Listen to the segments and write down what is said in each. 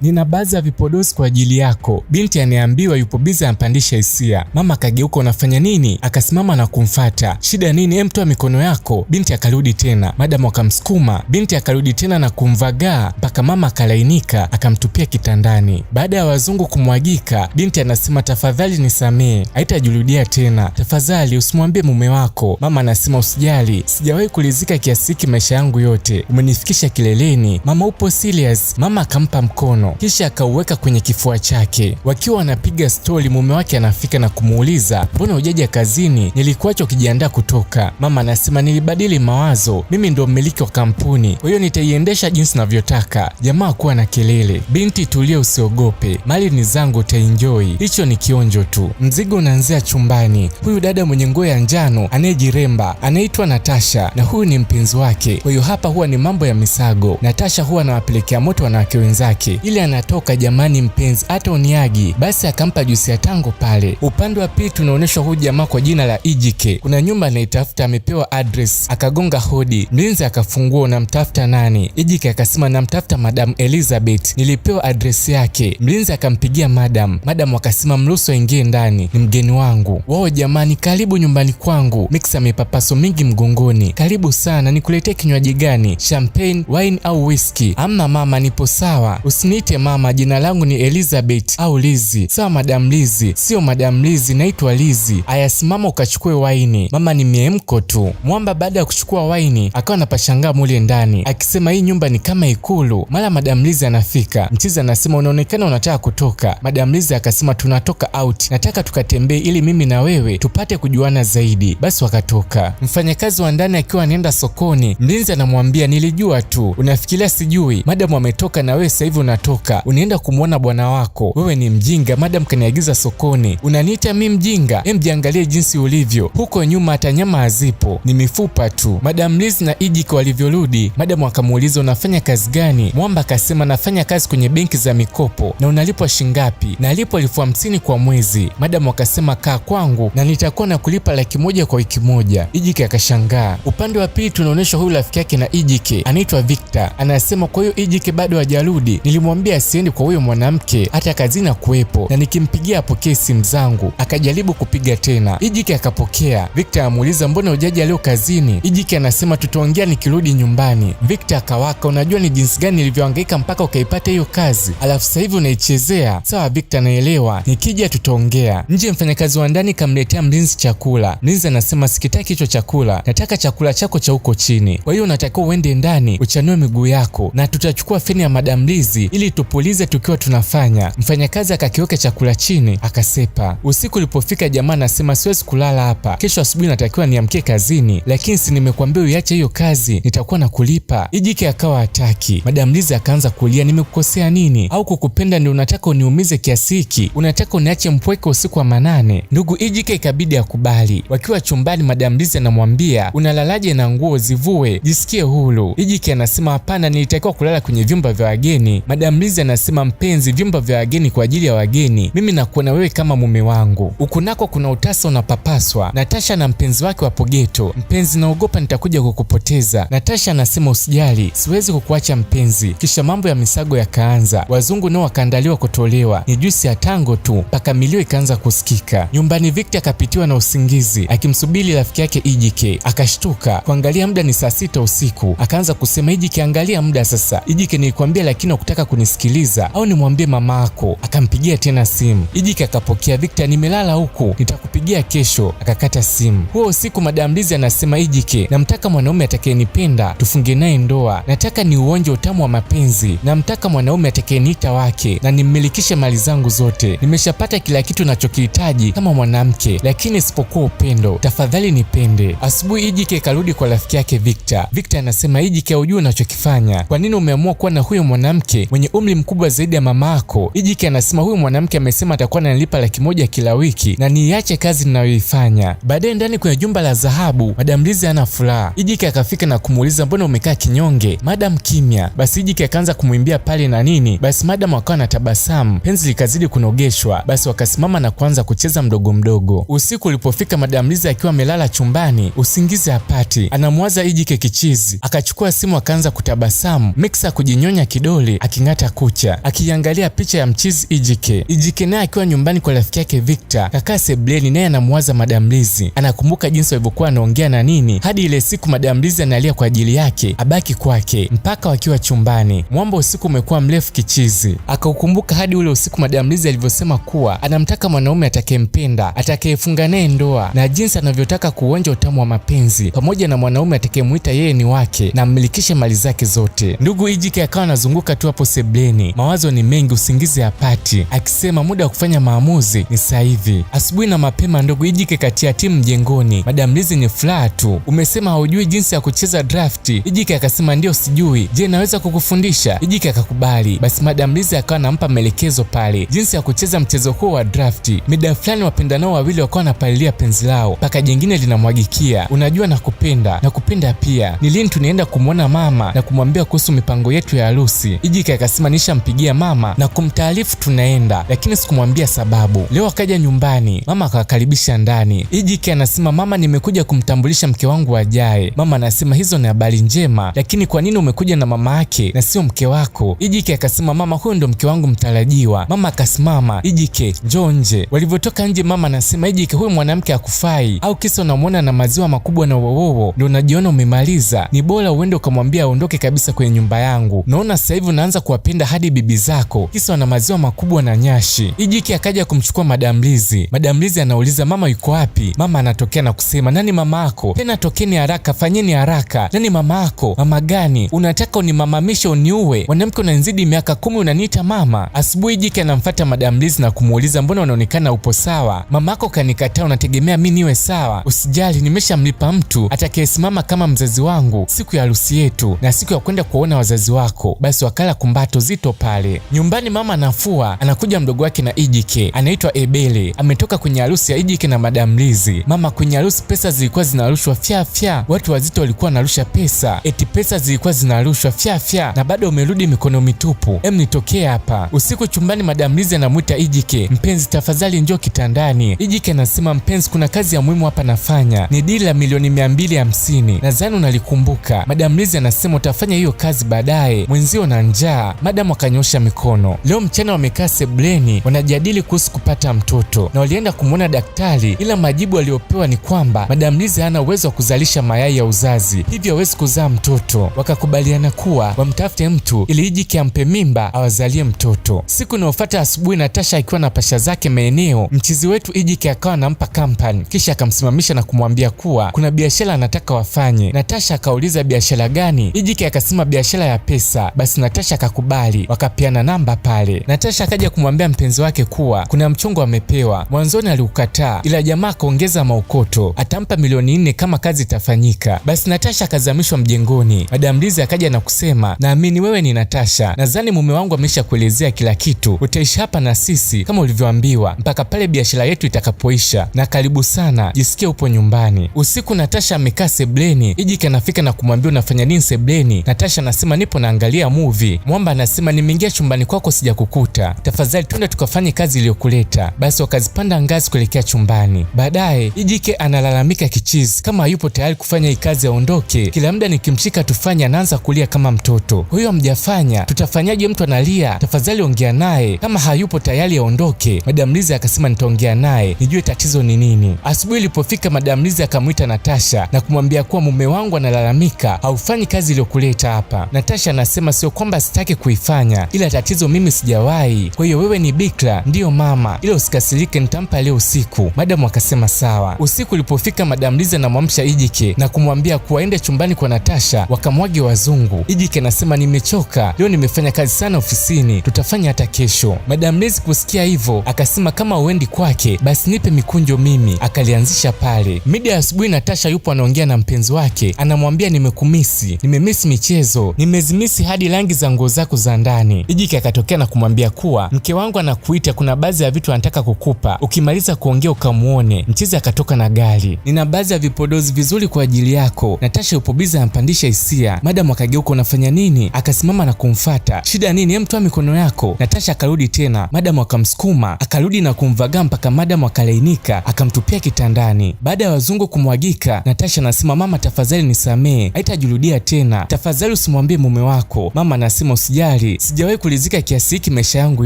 nina baadhi ya vipodozi kwa ajili yako. Binti anaambiwa yupo bizi anapandisha hisia. Mama akageuka, unafanya nini? Akasimama na kumfuata. Shida nini? Toa mikono yako. Binti akarudi tena. Madam akamsukuma. Binti akarudi tena na kumvagaa mpaka mama akalainika, akamtupia kitandani. Baada ya wazungu kumwagika, binti anasema tafadhali nisamee, haitajirudia tena. Tafadhali usimwambie mume wako. Mama anasema usijali, sijawahi kulizika kiasi hiki maisha yangu yote. Umenifikisha kileleni. Mama upo serious? Mama akampa mkono kisha akauweka kwenye kifua chake. Wakiwa wanapiga stori, mume wake anafika na kumuuliza, mbona hujaja kazini? Nilikuacha ukijiandaa kutoka. Mama anasema nilibadili mawazo, mimi ndo mmiliki wa kampuni, kwa hiyo nitaiendesha jinsi ninavyotaka. Jamaa kuwa na kelele. Binti tulia, usiogope, mali ni zangu, utaenjoy, hicho ni kionjo tu. Mzigo unaanzia chumbani. Huyu dada mwenye nguo ya njano anayejiremba anaitwa Natasha na huyu ni mpenzi wake. Kwa hiyo hapa huwa ni mambo ya misago. Natasha huwa anawapelekea moto wanawake wenzake ili anatoka, jamani mpenzi hata uniagi. Basi akampa juisi ya tango pale. Upande wa pili tunaonyeshwa huyu jamaa kwa jina la Ijike. Kuna nyumba anaitafuta, amepewa address. Akagonga hodi, mlinzi akafungua, unamtafuta nani? Ijike akasema namtafuta Madam Elizabeth, nilipewa address yake. Mlinzi akampigia madam. Madam akasema mruhusu aingie ndani, ni mgeni wangu. Wao jamani, karibu nyumbani kwangu. Mix amepapaso mingi mgongoni. Karibu sana, nikuletee kinywaji gani? Champagne, wine au whisky? Amna mama, nipo sawa. Usiniite mama, jina langu ni Elizabeth au Lizi. Sawa Madam Lizi. Sio Madam Lizi, naitwa Lizi. Aya simama ukachukue waini. Mama ni miemko tu. Mwamba baada ya kuchukua waini akawa anapashangaa mule ndani akisema hii nyumba ni kama ikulu. Mara Madam Lizi anafika. Mchizi anasema unaonekana unataka kutoka. Madam Lizi akasema tunatoka out, nataka tukatembee ili mimi na wewe tupate kujuana zaidi. Basi wakatoka. Mfanyakazi wa ndani akiwa anaenda sokoni, mlinzi anamwambia nilijua tu, unafikiria sijui? Madam ametoka na wewe sasa hivi unatoka, unaenda kumuona bwana wako. Wewe ni mjinga, madam kaniagiza sokoni, unaniita mimi mjinga? Jiangalie jinsi ulivyo, huko nyuma hata nyama hazipo, ni mifupa tu. Madam Liz na Ijike walivyorudi, madam akamuuliza unafanya kazi gani? Mwamba akasema nafanya kazi kwenye benki za mikopo. Na unalipwa shingapi? Na alipo 50,000 kwa mwezi. Madam akasema kaa kwangu na nitakuwa na kulipa 100,000 kwa wiki moja. Ijike akashangaa. Upande wa pili tunaonyesha huyu rafiki yake na Ijike anaitwa Victor. Anasema kwa hiyo Ijike bado hajarudi, nilimwambia asiende kwa huyo mwanamke hata kazini kuwepo, na nikimpigia apokee simu zangu. Akajaribu kupiga tena, Ijike akapokea. Victor amuuliza mbona hujaja leo kazini? Ijike anasema tutaongea nikirudi nyumbani. Victor akawaka, unajua ni jinsi gani nilivyohangaika mpaka ukaipata hiyo kazi, alafu sasa hivi unaichezea. Sawa Victor, naelewa, nikija tutaongea. Nje mfanyakazi wa ndani kamletea mlinzi chakula. Mlinzi anasema sikitaki hicho chakula, nataka chakula chako cha huko chini. Kwa hiyo unatakiwa uende ndani uchanue miguu yako na tutachukua feni ya Madam Lizi ili tupulize tukiwa tunafanya. Mfanyakazi akakiweka chakula chini akasepa. Usiku ulipofika, jamaa anasema siwezi kulala hapa, kesho asubuhi natakiwa niamkie kazini, lakini si nimekuambia uiache hiyo kazi, nitakuwa na kulipa. Ijike akawa hataki. Madam Lizi akaanza kulia, nimekukosea nini? Au kukupenda ndio unataka uniumize kiasi hiki? Unataka uniache mpweke usiku wa manane? Ndugu Ijike ikabidi akubali. Wakiwa chumbani, Madam Lizi anamwambia unalalaje na nguo zivue, jisikie huru. Ijike anasema hapana, nilitakiwa kulala kwenye vyumba vya wageni. Madam Lizi anasema mpenzi, vyumba vya wageni kwa ajili ya wageni, mimi nakuona wewe kama mume wangu. Huku nako kuna utasa unapapaswa. Natasha na mpenzi wake wapo geto. Mpenzi, naogopa nitakuja kukupoteza. Natasha anasema usijali, siwezi kukuacha mpenzi. Kisha mambo ya misago yakaanza. Wazungu nao wakaandaliwa kutolewa, ni juisi ya tango tu mpaka milio ikaanza kusikika. Nyumbani Victor akapitiwa na usingizi akimsubiri rafiki yake Ijike. Akashtuka kuangalia muda ni saa 6 usiku. Akaanza kusema Ijike, angalia muda sasa. Ijike, nilikwambia lakini hukutaka kunisikiliza, au nimwambie mama yako? Akampigia tena simu. Ijike akapokea. Victor, nimelala huku, nitakupigia kesho. Akakata simu. Huo usiku Madam Lizi anasema Ijike, namtaka mwanaume atakayenipenda, tufunge naye ndoa. Nataka ni uonje utamu wa mapenzi. Namtaka mwanaume atakayeniita wake na nimmilikishe mali zangu zote. Nimeshapata kila kitu ninachokihitaji kama mwanamke, lakini isipokuwa upendo. Tafadhali nipende. Asubuhi Ijike karudi kwa rafiki yake Victor. Victor anasema Ijike, hujui unachokifanya. Kwa nini umeamua kuwa na huyo mwanamke mwenye umri mkubwa zaidi ya mama yako? Ijike anasema huyo mwanamke amesema atakuwa ananilipa 100,000 kila wiki na niache kazi ninayoifanya. Baadaye ndani kwenye jumba la dhahabu, Madam Lizi ana furaha. Ijike akafika na kumuuliza mbona umekaa kinyonge? Madam kimya. Basi Ijike akaanza kumwimbia pale na nini. Basi Madam akawa na tabasamu, penzi likazidi kunogeshwa. Basi wakasimama na kuanza kucheza mdogo mdogo. Usiku ulipofika, Madam Lizi akiwa amelala chumbani, usingizi hapati, anamwaza Ijike kichizi. Akachukua simu akaanza kutabasamu, Mixa kujinyonya kidole aking'ata kuota kucha akiangalia picha ya mchizi Ijike. Ijike naye akiwa nyumbani kwa rafiki yake Victor, kakaa sebuleni naye anamwaza Madam Liz. Anakumbuka jinsi walivyokuwa anaongea na nini hadi ile siku Madam Liz analia kwa ajili yake abaki kwake mpaka wakiwa chumbani. Mwamba usiku umekuwa mrefu kichizi. Akaukumbuka hadi ule usiku Madam Liz alivyosema kuwa anamtaka mwanaume atakayempenda, atakayefunga naye ndoa, na jinsi anavyotaka kuonja utamu wa mapenzi pamoja na mwanaume atakayemuita yeye ni wake na ammilikishe mali zake zote. Ndugu Ijike akawa anazunguka tu hapo sebuleni, mawazo ni mengi, usingizi hapati, akisema muda wa kufanya maamuzi ni sasa hivi. Asubuhi na mapema ndugu Ijike katia timu mjengoni. Madam Liz ni furaha tu. Umesema haujui jinsi ya kucheza drafti? Ijike akasema ndio sijui. Je, naweza kukufundisha? Ijike akakubali. Basi Madam Liz akawa anampa maelekezo pale jinsi ya kucheza mchezo huo wa drafti. Mida fulani wapendanao wawili wakawa wanapalilia penzi lao mpaka jingine linamwagikia. Unajua nakupenda pia. Ni lini tunaenda kumwona mama na kumwambia kuhusu mipango yetu ya harusi? Ijike akasema nishampigia mama na kumtaarifu tunaenda, lakini sikumwambia sababu. Leo akaja nyumbani, mama akawakaribisha ndani. Ijike anasema mama, nimekuja kumtambulisha mke wangu ajaye. Mama anasema hizo ni habari njema, lakini kwa nini umekuja na mama yake na sio mke wako? Ijike akasema mama, huyo ndo mke wangu mtarajiwa. Mama akasimama, Ijike njoo nje. Walivyotoka nje mama anasema Ijike, huyo mwanamke hakufai, au kisa unamuona na maziwa makubwa na wowowo ndio unajiona umemaliza? Ni bora uende ukamwambia aondoke kabisa kwenye nyumba yangu. Naona sasa hivi unaanza kuwapenda hadi bibi zako kisa wana maziwa makubwa na nyashi. Ijike akaja kumchukua Madam Liz. Madam Liz anauliza mama yuko wapi? Mama anatokea na kusema nani mama yako? Tena tokeni haraka, fanyeni haraka. Nani mama yako? Mama gani? Unataka unimamamishe uniue? Mwanamke unanizidi miaka 10 unaniita mama? Asubuhi Ijike anamfuata Madam Liz na kumuuliza mbona unaonekana upo sawa? Mama yako kanikataa, unategemea mimi niwe sawa? Usijali, nimeshamlipa mtu atakayesimama kama mzazi wangu siku ya harusi yetu na siku ya kwenda kuona wazazi wako. Basi wakala kumbato zito pale nyumbani. Mama anafua, anakuja mdogo wake na Ijike anaitwa Ebele, ametoka kwenye harusi ya Ijike na Madam Liz. Mama, kwenye harusi pesa zilikuwa zinarushwa fya, watu wazito walikuwa wanarusha pesa, eti pesa zilikuwa zinarushwa fya na bado umerudi mikono mitupu. Nitokee hapa. Usiku chumbani Madam Liz anamuita Ijike, mpenzi tafadhali njoo kitandani. Ijike anasema mpenzi, kuna kazi ya muhimu hapa nafanya, ni dili la milioni 250, nadhani unalikumbuka. Madam Liz anasema utafanya hiyo kazi baadaye, mwenzio na njaa. Madam akanyosha mikono. Leo mchana wamekaa sebuleni wanajadili kuhusu kupata mtoto na walienda kumwona daktari, ila majibu waliopewa ni kwamba Madam Liz hana uwezo wa kuzalisha mayai ya uzazi, hivyo hawezi kuzaa mtoto. Wakakubaliana kuwa wamtafute mtu ili Ijike ampe mimba awazalie mtoto. Siku inayofuata asubuhi, Natasha akiwa na pasha zake maeneo, mchizi wetu Ijike akawa anampa kampani, kisha akamsimamisha na kumwambia kuwa kuna biashara anataka wafanye. Natasha akauliza biashara gani? Ijike akasema biashara ya pesa. Basi Natasha akakubali, wakapiana namba pale. Natasha akaja kumwambia mpenzi wake kuwa kuna mchongo amepewa. Mwanzoni aliukataa, ila jamaa akaongeza maukoto, atampa milioni 4 kama kazi itafanyika. Basi Natasha akazamishwa mjengoni. Madam Liz akaja na kusema naamini wewe ni Natasha, nadhani mume wangu amesha kuelezea kila kitu, utaishi hapa na sisi kama ulivyoambiwa mpaka pale biashara yetu itakapoisha, na karibu sana, jisikie upo nyumbani. Usiku Natasha amekaa sebuleni. Ijike anafika na kumwambia unafanya nini sebuleni? Natasha anasema nipo naangalia movie. Mwamba anasema nimeingia chumbani kwako sijakukuta, tafadhali twende tukafanye kazi iliyokuleta. Basi wakazipanda ngazi kuelekea chumbani. Baadaye Ijike analalamika kichizi kama hayupo tayari kufanya hii kazi aondoke, kila muda nikimshika tufanye anaanza kulia kama mtoto. Huyo hamjafanya, tutafanyaje? Mtu analia, tafadhali ongea naye, kama hayupo tayari aondoke. Madam Liz akasema nitaongea naye nijue tatizo ni nini. Asubuhi ilipofika Madam Liz akamwita Natasha na kumwambia kuwa mume wangu analalamika haufanyi kazi iliyokuleta hapa. Natasha anasema sio kwamba sitaki kuifanya, ila tatizo mimi sijawahi. Kwa hiyo wewe ni bikra? Ndiyo mama, ila usikasirike, nitampa leo usiku. Madam akasema sawa. Usiku ulipofika Madam Liz anamwamsha Ijike na kumwambia kuwa aende chumbani kwa Natasha wakamwage wazungu. Ijike anasema nimechoka leo, nimefanya kazi sana ofisini, tutafanya hata kesho. Madam Liz kusikia hivyo akasema kama uendi kwake basi nipe mikunjo mimi. Akalianzisha pale. Mida ya asubuhi Natasha yupo anaongea na mpenzi wake, anamwambia nimekumisi, nimemisi michezo, nimezimisi hadi rangi za nguo zako za ndani. Ijike akatokea na kumwambia kuwa mke wangu anakuita, kuna baadhi ya vitu anataka kukupa, ukimaliza kuongea ukamuone. Mchizi akatoka na gari, nina baadhi ya vipodozi vizuri kwa ajili yako. Natasha yupo biza anampandisha hisia. Madam akageuka unafanya nini? Akasimama na kumfuata. Shida nini? Mtoa mikono yako. Natasha akarudi tena. Madam akamsukuma, akarudi na kumvaga mpaka Madam akalainika, akamtupia kitandani. Baada ya wazungu kumwagika, Natasha anasema mama tafadhali nisamee, haitajirudia tena, tafadhali usimwambie mume wako. Mama anasema usijali, tafadhali, sijawahi kulizika kiasi hiki maisha yangu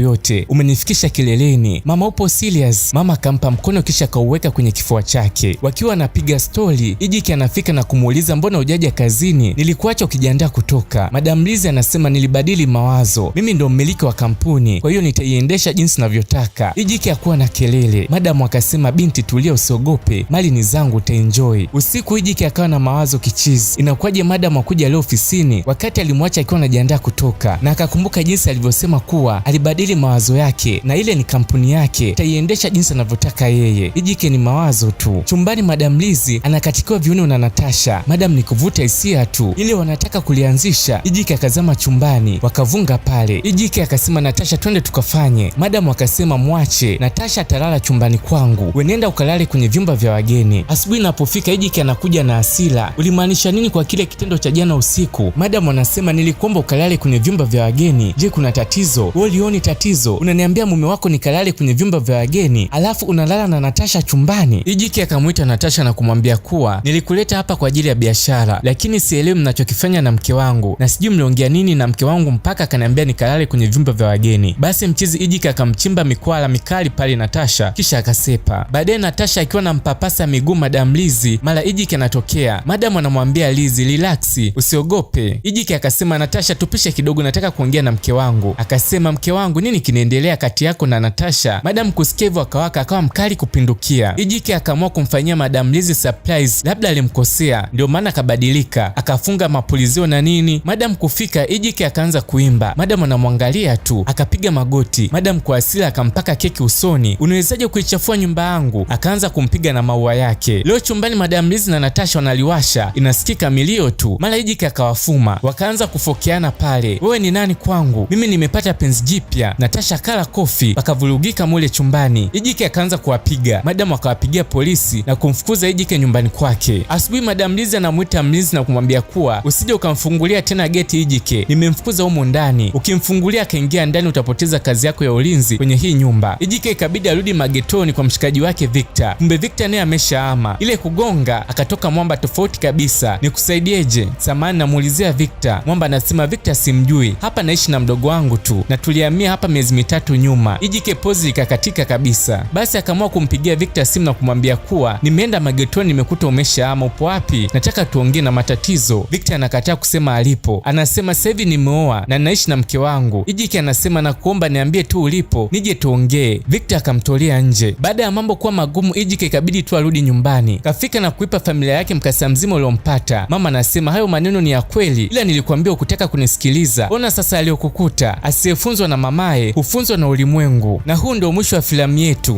yote, umenifikisha kileleni. Mama, upo serious? Mama akampa mkono kisha kauweka kwenye kifua chake. Wakiwa wanapiga stori, Ejike anafika na kumuuliza mbona hujaja kazini? Nilikuacha ukijiandaa kutoka. Madam Liz anasema nilibadili mawazo, mimi ndo mmiliki wa kampuni, kwa hiyo nitaiendesha jinsi ninavyotaka. Ejike hakuwa na kelele. Madam akasema binti, tulia, usiogope, mali ni zangu, utaenjoy. Usiku Ejike akawa na mawazo kichizi, inakuwaje madam akuja leo ofisini wakati alimwacha akiwa anajiandaa kutoka, na akakumbuka jinsi alivyosema kuwa alibadili mawazo yake na ile ni kampuni yake, taiendesha jinsi anavyotaka yeye. Ejike ni mawazo tu. Chumbani Madam Liz anakatikiwa viuno na Natasha. Madam ni kuvuta hisia tu, ile wanataka kulianzisha. Ejike akazama chumbani, wakavunga pale. Ejike akasema Natasha, twende tukafanye. Madam akasema mwache, Natasha atalala chumbani kwangu, wenenda ukalale kwenye vyumba vya wageni. Asubuhi inapofika Ejike anakuja na hasira, ulimaanisha nini kwa kile kitendo cha jana usiku? Madam anasema nilikuomba ukalale kwenye vyumba vya wageni, je kuna tatizo? Wewe ulioni tatizo? Unaniambia mume wako nikalale kwenye vyumba vya wageni alafu unalala na Natasha chumbani? Ejike akamwita Natasha na kumwambia kuwa nilikuleta hapa kwa ajili ya biashara, lakini sielewi mnachokifanya na mke wangu, na sijui mliongea nini na mke wangu mpaka akaniambia nikalale kwenye vyumba vya wageni. Basi mchizi Ejike akamchimba mikwala mikali pale Natasha kisha akasepa. Baadaye Natasha akiwa na mpapasa miguu Madam Liz, mara Ejike anatokea. Madam anamwambia Liz, relax, usiogope. Ejike akasema Natasha, tupishe kidogo, nataka kuongea na mke wangu. Akasema mke wangu, nini kinaendelea kati yako na Natasha? Madam kusikia hivyo akawaka, akawa mkali kupindukia. Ejike akaamua kumfanyia Madam Liz surprise, labda alimkosea ndio maana akabadilika, akafunga mapulizio na nini. Madam kufika, Ejike akaanza kuimba. Madam anamwangalia tu, akapiga magoti. Madam kwa hasira akampaka keki usoni, unawezaje kuichafua nyumba yangu? Akaanza kumpiga na maua yake. Leo chumbani Madam Liz na Natasha wanaliwasha, inasikika milio tu. Mara Ejike akawafuma, wakaanza kufokeana pale, wewe ni nani kwangu? Mimi nimepata penzi jipya. Natasha kala kofi, wakavurugika mule chumbani. Ejike akaanza kuwapiga. Madam akawapigia polisi na kumfukuza Ejike nyumbani kwake. Asubuhi Madam Liz anamuita mlinzi na kumwambia kuwa usije ukamfungulia tena geti Ejike, nimemfukuza humo ndani, ukimfungulia akaingia ndani utapoteza kazi yako ya ulinzi kwenye hii nyumba. Ejike ikabidi arudi magetoni kwa mshikaji wake Victor. Kumbe Victor naye ameshaama. Ile kugonga akatoka mwamba tofauti kabisa. Nikusaidieje? Samahani, namuulizia Victor. Mwamba anasema Victor simjui, hapa naishi na mdogo wangu tu na tulihamia hapa miezi mitatu nyuma. Ejike pozi likakatika kabisa. Basi akaamua kumpigia Victor simu na kumwambia kuwa nimeenda magetoni, nimekuta umeshaama, upo wapi? Nataka tuongee na matatizo. Victor anakataa kusema alipo, anasema sasa hivi nimeoa na naishi na mke wangu. Ejike anasema nakuomba niambie tu ulipo nije tuongee. Victor akamtolea nje. Baada ya mambo kuwa magumu, Ejike ikabidi tu arudi nyumbani. Kafika na kuipa familia yake mkasa mzima uliompata. Mama anasema hayo maneno ni ya kweli, ila nilikwambia ukutaka kunisikiliza. Ona sasa aliyokukuta. Asiyefunzwa na mamaye hufunzwa na ulimwengu. Na huu ndio mwisho wa filamu yetu.